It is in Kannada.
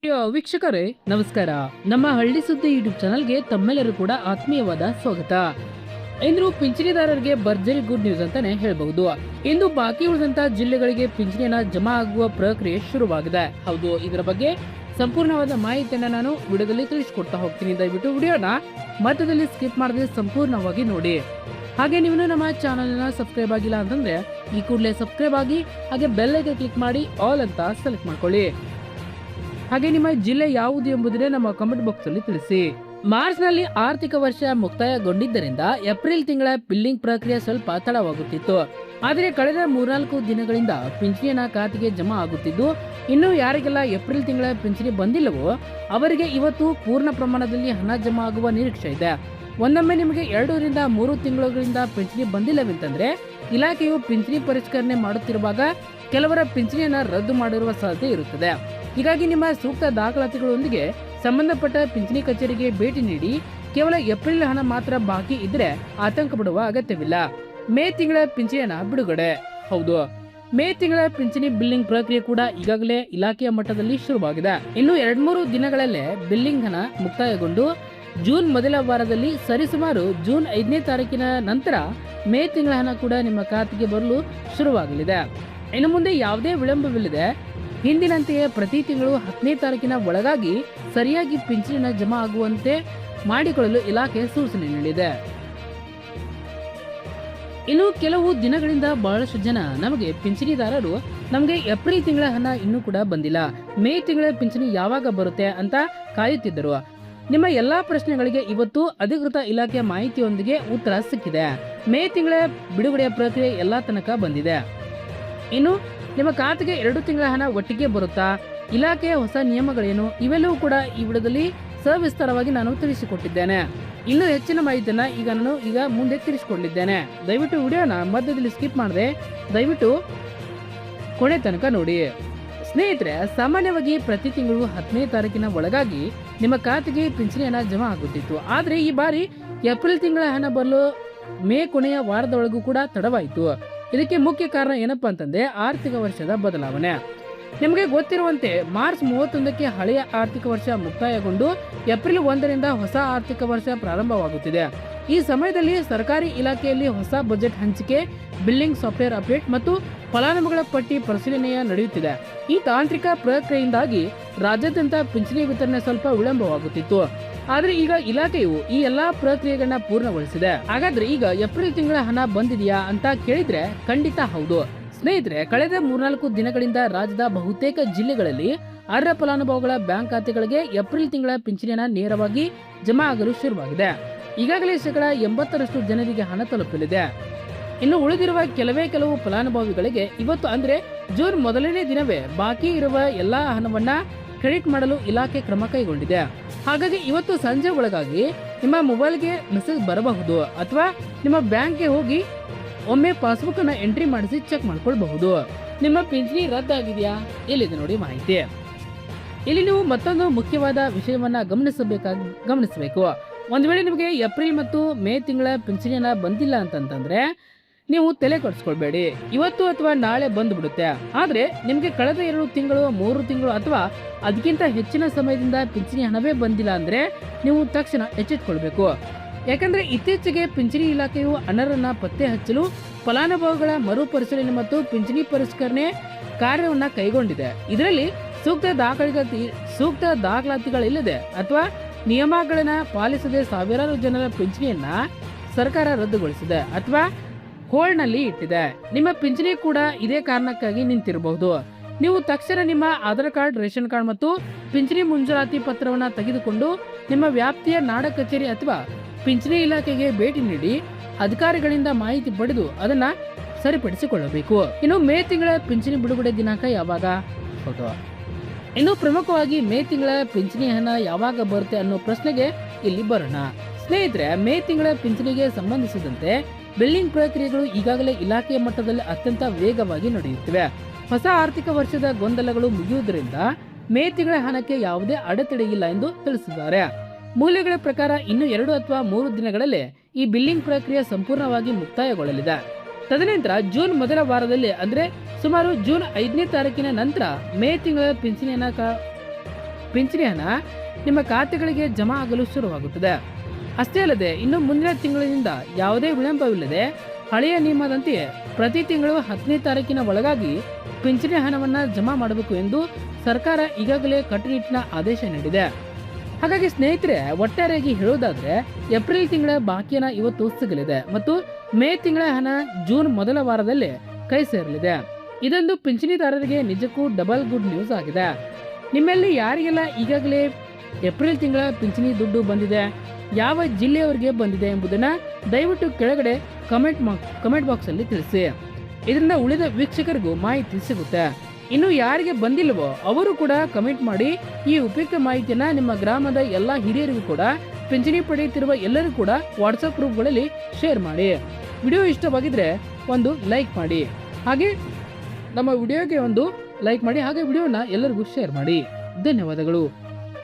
ವೀಕ್ಷಕರೇ ನಮಸ್ಕಾರ. ನಮ್ಮ ಹಳ್ಳಿ ಸುದ್ದಿ ಯೂಟ್ಯೂಬ್ ಚಾನಲ್ಗೆ ತಮ್ಮೆಲ್ಲರೂ ಕೂಡ ಆತ್ಮೀಯವಾದ ಸ್ವಾಗತ. ಇಂದು ಪಿಂಚಣಿದಾರರಿಗೆ ಭರ್ಜರಿ ಗುಡ್ ನ್ಯೂಸ್ ಅಂತಾನೆ ಹೇಳಬಹುದು. ಇಂದು ಬಾಕಿ ಉಳಿದಂತ ಜಿಲ್ಲೆಗಳಿಗೆ ಪಿಂಚಣಿಯನ್ನ ಜಮಾ ಆಗುವ ಪ್ರಕ್ರಿಯೆ ಶುರುವಾಗಿದೆ. ಹೌದು, ಇದರ ಬಗ್ಗೆ ಸಂಪೂರ್ಣವಾದ ಮಾಹಿತಿಯನ್ನ ನಾನು ವಿಡಿಯೋದಲ್ಲಿ ತಿಳಿಸಿಕೊಡ್ತಾ ಹೋಗ್ತೀನಿ. ದಯವಿಟ್ಟು ವಿಡಿಯೋನ ಮಧ್ಯದಲ್ಲಿ ಸ್ಕಿಪ್ ಮಾಡದೆ ಸಂಪೂರ್ಣವಾಗಿ ನೋಡಿ. ಹಾಗೆ ನೀವು ನಮ್ಮ ಚಾನಲ್ ನ ಸಬ್ಸ್ಕ್ರೈಬ್ ಆಗಿಲ್ಲ ಅಂತಂದ್ರೆ ಈ ಕೂಡಲೇ ಸಬ್ಸ್ಕ್ರೈಬ್ ಆಗಿ, ಹಾಗೆ ಬೆಲ್ ಐಕಾನ್ ಕ್ಲಿಕ್ ಮಾಡಿ ಆಲ್ ಅಂತ ಸೆಲೆಕ್ಟ್ ಮಾಡ್ಕೊಳ್ಳಿ. ಹಾಗೆ ನಿಮ್ಮ ಜಿಲ್ಲೆ ಯಾವುದು ಎಂಬುದನ್ನೇ ನಮ್ಮ ಕಮೆಂಟ್ ಬಾಕ್ಸ್ ಅಲ್ಲಿ ತಿಳಿಸಿ. ಮಾರ್ಚ್ ನಲ್ಲಿ ಆರ್ಥಿಕ ವರ್ಷ ಮುಕ್ತಾಯಗೊಂಡಿದ್ದರಿಂದ ಏಪ್ರಿಲ್ ತಿಂಗಳ ಬಿಲ್ಲಿಂಗ್ ಪ್ರಕ್ರಿಯೆ ಸ್ವಲ್ಪ ತಡವಾಗುತ್ತಿತ್ತು. ಆದರೆ ಕಳೆದ 3-4 ದಿನಗಳಿಂದ ಪಿಂಚಣಿಯನ್ನ ಖಾತೆಗೆ ಜಮಾ ಆಗುತ್ತಿದ್ದು, ಇನ್ನು ಯಾರಿಗೆಲ್ಲ ಏಪ್ರಿಲ್ ತಿಂಗಳ ಪಿಂಚಣಿ ಬಂದಿಲ್ಲವೋ ಅವರಿಗೆ ಇವತ್ತು ಪೂರ್ಣ ಪ್ರಮಾಣದಲ್ಲಿ ಹಣ ಜಮಾ ಆಗುವ ನಿರೀಕ್ಷೆ ಇದೆ. ಒಂದೊಮ್ಮೆ ನಿಮಗೆ 2 ರಿಂದ 3 ತಿಂಗಳುಗಳಿಂದ ಪಿಂಚಣಿ ಬಂದಿಲ್ಲವೆಂತಂದ್ರೆ ಇಲಾಖೆಯು ಪಿಂಚಣಿ ಪರಿಷ್ಕರಣೆ ಮಾಡುತ್ತಿರುವಾಗ ಕೆಲವರ ಪಿಂಚಣಿಯನ್ನ ರದ್ದು ಮಾಡಿರುವ ಸಾಧ್ಯತೆ ಇರುತ್ತದೆ. ಹೀಗಾಗಿ ನಿಮ್ಮ ಸೂಕ್ತ ದಾಖಲಾತಿಗಳೊಂದಿಗೆ ಸಂಬಂಧಪಟ್ಟ ಪಿಂಚಣಿ ಕಚೇರಿಗೆ ಭೇಟಿ ನೀಡಿ. ಕೇವಲ ಏಪ್ರಿಲ್ ಹಣ ಮಾತ್ರ ಬಾಕಿ ಇದ್ರೆ ಆತಂಕ ಪಡುವ ಅಗತ್ಯವಿಲ್ಲ. ಮೇ ತಿಂಗಳ ಪಿಂಚಣಿಯನ್ನ ಬಿಡುಗಡೆ. ಹೌದು, ಮೇ ತಿಂಗಳ ಪಿಂಚಣಿ ಬಿಲ್ಲಿಂಗ್ ಪ್ರಕ್ರಿಯೆ ಕೂಡ ಈಗಾಗಲೇ ಇಲಾಖೆಯ ಮಟ್ಟದಲ್ಲಿ ಶುರುವಾಗಿದೆ. ಇನ್ನು 2-3 ದಿನಗಳಲ್ಲೇ ಬಿಲ್ಲಿಂಗ್ ಹಣ ಮುಕ್ತಾಯಗೊಂಡು ಜೂನ್ ಮೊದಲ ವಾರದಲ್ಲಿ ಸರಿಸುಮಾರು ಜೂನ್ 5ನೇ ತಾರೀಕಿನ ನಂತರ ಮೇ ತಿಂಗಳ ಹಣ ಕೂಡ ನಿಮ್ಮ ಖಾತೆಗೆ ಬರಲು ಶುರುವಾಗಲಿದೆ. ಇನ್ನು ಮುಂದೆ ಯಾವುದೇ ವಿಳಂಬವಿಲ್ಲದೆ ಹಿಂದಿನಂತೆಯೇ ಪ್ರತಿ ತಿಂಗಳು 10ನೇ ತಾರೀಕಿನ ಒಳಗಾಗಿ ಸರಿಯಾಗಿ ಪಿಂಚಣಿನ ಜಮಾ ಆಗುವಂತೆ ಮಾಡಿಕೊಳ್ಳಲು ಇಲಾಖೆ ಸೂಚನೆ ನೀಡಿದೆ. ಇನ್ನು ಕೆಲವು ದಿನಗಳಿಂದ ಬಹಳಷ್ಟು ಜನ ನಮಗೆ ಪಿಂಚಣಿದಾರರು ನಮಗೆ ಏಪ್ರಿಲ್ ತಿಂಗಳ ಹಣ ಇನ್ನೂ ಕೂಡ ಬಂದಿಲ್ಲ, ಮೇ ತಿಂಗಳ ಪಿಂಚಣಿ ಯಾವಾಗ ಬರುತ್ತೆ ಅಂತ ಕಾಯುತ್ತಿದ್ದರು. ನಿಮ್ಮ ಎಲ್ಲಾ ಪ್ರಶ್ನೆಗಳಿಗೆ ಇವತ್ತು ಅಧಿಕೃತ ಇಲಾಖೆ ಮಾಹಿತಿಯೊಂದಿಗೆ ಉತ್ತರ ಸಿಕ್ಕಿದೆ. ಮೇ ತಿಂಗಳ ಬಿಡುಗಡೆಯ ಪ್ರಕ್ರಿಯೆ ಎಲ್ಲಾ ತನಕ ಬಂದಿದೆ. ಇನ್ನು ನಿಮ್ಮ ಖಾತೆಗೆ 2 ತಿಂಗಳ ಹಣ ಒಟ್ಟಿಗೆ ಬರುತ್ತಾ, ಇಲಾಖೆಯ ಹೊಸ ನಿಯಮಗಳೇನು, ಇವೆಲ್ಲವೂ ಕೂಡ ಈ ವಿಡಿಯೋದಲ್ಲಿ ಸವಿಸ್ತಾರವಾಗಿ ನಾನು ತಿಳಿಸಿಕೊಟ್ಟಿದ್ದೇನೆ. ಇನ್ನು ಹೆಚ್ಚಿನ ಮಾಹಿತಿಯನ್ನ ಈಗ ಮುಂದೆ ತಿಳಿಸಿಕೊಂಡಿದ್ದೇನೆ. ದಯವಿಟ್ಟು ವಿಡಿಯೋನ ಮಧ್ಯದಲ್ಲಿ ಸ್ಕಿಪ್ ಮಾಡದೆ ದಯವಿಟ್ಟು ಕೊನೆ ತನಕ ನೋಡಿ. ಸ್ನೇಹಿತರೆ, ಸಾಮಾನ್ಯವಾಗಿ ಪ್ರತಿ ತಿಂಗಳು 10ನೇ ತಾರೀಕಿನ ಒಳಗಾಗಿ ನಿಮ್ಮ ಖಾತೆಗೆ ಪಿಂಚಣಿ ಹಣ ಜಮಾ ಆಗುತ್ತಿತ್ತು. ಆದ್ರೆ ಈ ಬಾರಿ ಏಪ್ರಿಲ್ ತಿಂಗಳ ಹಣ ಬರಲು ಮೇ ಕೊನೆಯ ವಾರದೊಳಗೂ ಕೂಡ ತಡವಾಯಿತು. ಇದಕ್ಕೆ ಮುಖ್ಯ ಕಾರಣ ಏನಪ್ಪಾ ಅಂತಂದ್ರೆ ಆರ್ಥಿಕ ವರ್ಷದ ಬದಲಾವಣೆ. ನಿಮಗೆ ಗೊತ್ತಿರುವಂತೆ ಮಾರ್ಚ್ 31ಕ್ಕೆ ಹಳೆಯ ಆರ್ಥಿಕ ವರ್ಷ ಮುಕ್ತಾಯಗೊಂಡು ಏಪ್ರಿಲ್ 1ರಿಂದ ಹೊಸ ಆರ್ಥಿಕ ವರ್ಷ ಪ್ರಾರಂಭವಾಗುತ್ತಿದೆ. ಈ ಸಮಯದಲ್ಲಿ ಸರ್ಕಾರಿ ಇಲಾಖೆಯಲ್ಲಿ ಹೊಸ ಬಜೆಟ್ ಹಂಚಿಕೆ, ಬಿಲ್ಲಿಂಗ್ ಸಾಫ್ಟ್ವೇರ್ ಅಪ್ಡೇಟ್ ಮತ್ತು ಫಲಾನುಭವಿಗಳ ಪಟ್ಟಿ ಪರಿಶೀಲನೆಯ ನಡೆಯುತ್ತಿದೆ. ಈ ತಾಂತ್ರಿಕ ಪ್ರಕ್ರಿಯೆಯಿಂದಾಗಿ ರಾಜ್ಯಾದ್ಯಂತ ಪಿಂಚಣಿ ವಿತರಣೆ ಸ್ವಲ್ಪ ವಿಳಂಬವಾಗುತ್ತಿತ್ತು. ಆದ್ರೆ ಈಗ ಇಲಾಖೆಯು ಈ ಎಲ್ಲಾ ಪ್ರಕ್ರಿಯೆಗಳನ್ನ ಪೂರ್ಣಗೊಳಿಸಿದೆ. ಹಾಗಾದ್ರೆ ಈಗ ಏಪ್ರಿಲ್ ತಿಂಗಳ ಹಣ ಬಂದಿದೆಯಾ ಅಂತ ಕೇಳಿದ್ರೆ ಖಂಡಿತ ಹೌದು. ಸ್ನೇಹಿತರೆ, ಕಳೆದ 3-4 ದಿನಗಳಿಂದ ರಾಜ್ಯದ ಬಹುತೇಕ ಜಿಲ್ಲೆಗಳಲ್ಲಿ ಅರ್ಹ ಫಲಾನುಭವಿಗಳ ಬ್ಯಾಂಕ್ ಖಾತೆಗಳಿಗೆ ಏಪ್ರಿಲ್ ತಿಂಗಳ ಪಿಂಚಣಿಯನ್ನ ನೇರವಾಗಿ ಜಮಾ ಆಗಲು ಶುರುವಾಗಿದೆ. ಈಗಾಗಲೇ 80% ಜನರಿಗೆ ಹಣ ತಲುಪಲಿದೆ. ಇನ್ನು ಉಳಿದಿರುವ ಕೆಲವು ಫಲಾನುಭವಿಗಳಿಗೆ ಇವತ್ತು ಅಂದ್ರೆ ಜೂನ್ ಮೊದಲನೇ ದಿನವೇ ಬಾಕಿ ಇರುವ ಎಲ್ಲಾ ಹಣವನ್ನ ಕ್ರೆಡಿಟ್ ಮಾಡಲು ಇಲಾಖೆ ಕ್ರಮ ಕೈಗೊಂಡಿದೆ. ಹಾಗಾಗಿ ಇವತ್ತು ಸಂಜೆ ಒಳಗಾಗಿ ನಿಮ್ಮ ಮೊಬೈಲ್ಗೆ ಮೆಸೇಜ್ ಬರಬಹುದು, ಅಥವಾ ನಿಮ್ಮ ಬ್ಯಾಂಕ್ಗೆ ಹೋಗಿ ಒಮ್ಮೆ ಪಾಸ್ಬುಕ್ ಅನ್ನ ಎಂಟ್ರಿ ಮಾಡಿಸಿ ಚೆಕ್ ಮಾಡ್ಕೊಳ್ಬಹುದು. ನಿಮ್ಮ ಪಿಂಚಣಿ ರದ್ದಾಗಿದೆಯಾ? ಇಲ್ಲಿದೆ ನೋಡಿ ಮಾಹಿತಿ. ಇಲ್ಲಿ ನೀವು ಮತ್ತೊಂದು ಮುಖ್ಯವಾದ ವಿಷಯವನ್ನ ಗಮನಿಸಬೇಕು. ಒಂದ್ ವೇಳೆ ನಿಮಗೆ ಏಪ್ರಿಲ್ ಮತ್ತು ಮೇ ತಿಂಗಳ ಪಿಂಚಣಿಯನ್ನ ಬಂದಿಲ್ಲ ಅಂತಂದ್ರೆ ನೀವು ತಲೆ ಕೆಡಿಸ್ಕೊಳ್ಬೇಡಿ, ಇವತ್ತು ಅಥವಾ ನಾಳೆ ಬಂದ್ಬಿಡುತ್ತೆ. ಆದ್ರೆ ನಿಮ್ಗೆ ಕಳೆದ 2 ತಿಂಗಳು 3 ತಿಂಗಳು ಅಥವಾ ಅದಕ್ಕಿಂತ ಹೆಚ್ಚಿನ ಸಮಯದಿಂದ ಪಿಂಚಣಿ ಹಣವೇ ಬಂದಿಲ್ಲ ಅಂದ್ರೆ ನೀವು ತಕ್ಷಣ ಎಚ್ಚೆತ್ತುಕೊಳ್ಬೇಕು. ಯಾಕಂದ್ರೆ ಇತ್ತೀಚೆಗೆ ಪಿಂಚಣಿ ಇಲಾಖೆಯು ಅನರ್ಹರನ್ನ ಪತ್ತೆ ಹಚ್ಚಲು ಫಲಾನುಭವಿಗಳ ಮರುಪರಿಶೀಲನೆ ಮತ್ತು ಪಿಂಚಣಿ ಪರಿಷ್ಕರಣೆ ಕಾರ್ಯವನ್ನ ಕೈಗೊಂಡಿದೆ. ಇದರಲ್ಲಿ ಸೂಕ್ತ ದಾಖಲಾತಿಗಳಿಲ್ಲದೆ ಅಥವಾ ನಿಯಮಗಳನ್ನ ಪಾಲಿಸದೆ ಸಾವಿರಾರು ಜನರ ಪಿಂಚಣಿಯನ್ನ ಸರ್ಕಾರ ರದ್ದುಗೊಳಿಸಿದೆ ಅಥವಾ ಹೋಲ್ಡ್ ನಲ್ಲಿ ಇಟ್ಟಿದೆ. ನಿಮ್ಮ ಪಿಂಚಣಿ ಕೂಡ ಇದೇ ಕಾರಣಕ್ಕಾಗಿ ನಿಂತಿರಬಹುದು. ನೀವು ತಕ್ಷಣ ನಿಮ್ಮ ಆಧಾರ್ ಕಾರ್ಡ್, ರೇಷನ್ ಕಾರ್ಡ್ ಮತ್ತು ಪಿಂಚಣಿ ಮುಂಜೂರಾತಿ ಪತ್ರವನ್ನ ತೆಗೆದುಕೊಂಡು ನಿಮ್ಮ ವ್ಯಾಪ್ತಿಯ ನಾಡ ಕಚೇರಿ ಅಥವಾ ಪಿಂಚಣಿ ಇಲಾಖೆಗೆ ಭೇಟಿ ನೀಡಿ ಅಧಿಕಾರಿಗಳಿಂದ ಮಾಹಿತಿ ಪಡೆದು ಅದನ್ನ ಸರಿಪಡಿಸಿಕೊಳ್ಳಬೇಕು. ಇನ್ನು ಮೇ ತಿಂಗಳ ಪಿಂಚಣಿ ಬಿಡುಗಡೆ ದಿನಾಂಕ ಯಾವಾಗ? ಹೌದು, ಇನ್ನು ಪ್ರಮುಖವಾಗಿ ಮೇ ತಿಂಗಳ ಪಿಂಚಣಿ ಹಣ ಯಾವಾಗ ಬರುತ್ತೆ ಅನ್ನೋ ಪ್ರಶ್ನೆಗೆ ಇಲ್ಲಿ ಬರೋಣ. ಸ್ನೇಹಿತರೆ, ಮೇ ತಿಂಗಳ ಪಿಂಚಣಿಗೆ ಸಂಬಂಧಿಸಿದಂತೆ ಬಿಲ್ಲಿಂಗ್ ಪ್ರಕ್ರಿಯೆಗಳು ಈಗಾಗಲೇ ಇಲಾಖೆಯ ಮಟ್ಟದಲ್ಲಿ ಅತ್ಯಂತ ವೇಗವಾಗಿ ನಡೆಯುತ್ತಿವೆ. ಹೊಸ ಆರ್ಥಿಕ ವರ್ಷದ ಗೊಂದಲಗಳು ಮುಗಿಯುವುದರಿಂದ ಮೇ ತಿಂಗಳ ಹಣಕ್ಕೆ ಯಾವುದೇ ಅಡೆತಡೆ ಇಲ್ಲ ಎಂದು ತಿಳಿಸಿದ್ದಾರೆ. ಮೂಲಗಳ ಪ್ರಕಾರ ಇನ್ನು 2 ಅಥವಾ 3 ದಿನಗಳಲ್ಲೇ ಈ ಬಿಲ್ಲಿಂಗ್ ಪ್ರಕ್ರಿಯೆ ಸಂಪೂರ್ಣವಾಗಿ ಮುಕ್ತಾಯಗೊಳ್ಳಲಿದೆ. ತದನಂತರ ಜೂನ್ ಮೊದಲ ವಾರದಲ್ಲಿ ಅಂದ್ರೆ ಸುಮಾರು ಜೂನ್ 5ನೇ ತಾರೀಕಿನ ನಂತರ ಮೇ ತಿಂಗಳ ಪಿಂಚಣಿಯನ್ನ ಪಿಂಚಣಿ ಹಣ ನಿಮ್ಮ ಖಾತೆಗಳಿಗೆ ಜಮಾ ಆಗಲು ಶುರುವಾಗುತ್ತದೆ. ಅಷ್ಟೇ ಅಲ್ಲದೆ ಇನ್ನು ಮುಂದಿನ ತಿಂಗಳಿನಿಂದ ಯಾವುದೇ ವಿಳಂಬವಿಲ್ಲದೆ ಹಳೆಯ ನಿಯಮದಂತೆಯೇ ಪ್ರತಿ ತಿಂಗಳು 10ನೇ ತಾರೀಕಿನ ಒಳಗಾಗಿ ಪಿಂಚಣಿ ಹಣವನ್ನು ಜಮಾ ಮಾಡಬೇಕು ಎಂದು ಸರ್ಕಾರ ಈಗಾಗಲೇ ಕಟ್ಟುನಿಟ್ಟಿನ ಆದೇಶ ನೀಡಿದೆ. ಹಾಗಾಗಿ ಸ್ನೇಹಿತರೆ, ಒಟ್ಟಾರೆಯಾಗಿ ಹೇಳೋದಾದ್ರೆ ಏಪ್ರಿಲ್ ತಿಂಗಳ ಬಾಕಿಯನ್ನ ಇವತ್ತು ಸಿಗಲಿದೆ ಮತ್ತು ಮೇ ತಿಂಗಳ ಹಣ ಜೂನ್ ಮೊದಲ ವಾರದಲ್ಲಿ ಕೈ ಸೇರಲಿದೆ. ಇದೊಂದು ಪಿಂಚಣಿದಾರರಿಗೆ ನಿಜಕ್ಕೂ ಡಬಲ್ ಗುಡ್ ನ್ಯೂಸ್ ಆಗಿದೆ. ನಿಮ್ಮಲ್ಲಿ ಯಾರಿಗೆಲ್ಲ ಈಗಾಗಲೇ ಏಪ್ರಿಲ್ ತಿಂಗಳ ಪಿಂಚಣಿ ದುಡ್ಡು ಬಂದಿದೆ, ಯಾವ ಜಿಲ್ಲೆಯವರಿಗೆ ಬಂದಿದೆ ಎಂಬುದನ್ನು ದಯವಿಟ್ಟು ಕೆಳಗಡೆ ಕಮೆಂಟ್ ಬಾಕ್ಸಲ್ಲಿ ತಿಳಿಸಿ. ಇದರಿಂದ ಉಳಿದ ವೀಕ್ಷಕರಿಗೂ ಮಾಹಿತಿ ಸಿಗುತ್ತೆ. ಇನ್ನು ಯಾರಿಗೆ ಬಂದಿಲ್ಲವೋ ಅವರು ಕೂಡ ಕಮೆಂಟ್ ಮಾಡಿ ಈ ಉಪಯುಕ್ತ ಮಾಹಿತಿಯನ್ನ ನಿಮ್ಮ ಗ್ರಾಮದ ಎಲ್ಲ ಹಿರಿಯರಿಗೂ ಕೂಡ, ಪಿಂಚಣಿ ಪಡೆಯುತ್ತಿರುವ ಎಲ್ಲರೂ ಕೂಡ ವಾಟ್ಸಪ್ ಗ್ರೂಪ್ಗಳಲ್ಲಿ ಶೇರ್ ಮಾಡಿ. ವಿಡಿಯೋ ಇಷ್ಟವಾಗಿದ್ರೆ ಒಂದು ಲೈಕ್ ಮಾಡಿ, ಹಾಗೆ ನಮ್ಮ ವಿಡಿಯೋಗೆ ಒಂದು ಲೈಕ್ ಮಾಡಿ, ಹಾಗೆ ವಿಡಿಯೋನ ಎಲ್ಲರಿಗೂ ಶೇರ್ ಮಾಡಿ. ಧನ್ಯವಾದಗಳು.